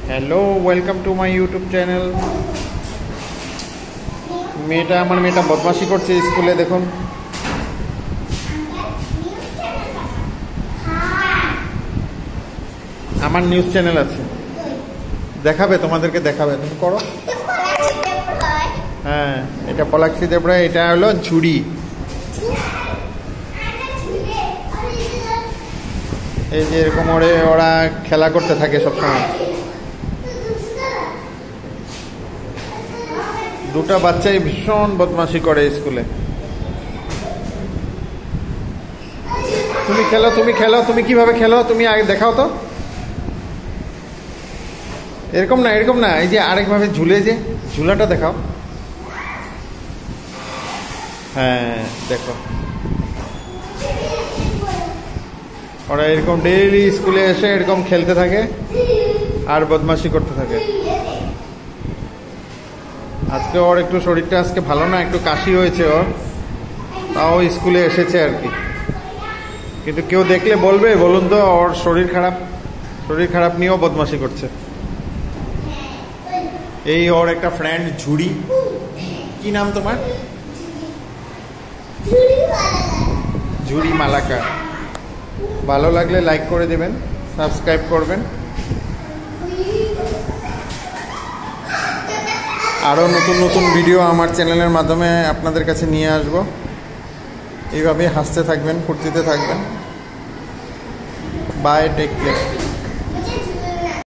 Hello welcome to my YouTube channel. मेटा আমার মেয়েটা বদমাশি করছে স্কুলে দেখুন। আমার নিউজ চ্যানেল আছে, দেখাবে তোমাদেরকে, দেখাবে, তুমি করো। হ্যাঁ, এটা পলাক্ষী দেবরা, এটা হলো ঝুড়ি। এই যে এরকম ওরা খেলা করতে থাকে সবসময়। দুটা বাচ্চাই ভীষণ বদমাশি করে স্কুলে। তুমি খেলো, তুমি খেলো, তুমি কিভাবে খেলো তুমি আগে দেখাও তো। এরকম না, এরকম না, এই যে আরেকভাবে ঝুলে, যে ঝুলাটা দেখাও। হ্যাঁ দেখো, ওরা এরকম ডেইলি স্কুলে এসে এরকম খেলতে থাকে আর বদমাশি করতে থাকে। আজকে ওর একটু শরীরটা আজকে ভালো না, একটু কাশি হয়েছে ওর, তাও স্কুলে এসেছে আর কি। কিন্তু কেউ দেখলে বলবে, বলুন তো, ওর শরীর খারাপ নিয়েও বদমাশি করছে। এই ওর একটা ফ্রেন্ড ঝুড়ি, কি নাম তোমার? ঝুড়ি মালাকার। ভালো লাগলে লাইক করে দেবেন, সাবস্ক্রাইব করবেন। আরও নতুন নতুন ভিডিও আমার চ্যানেলের মাধ্যমে আপনাদের কাছে নিয়ে আসব। এইভাবে হাসতে থাকবেন, ফুর্তিতে থাকবেন। Bye, take care.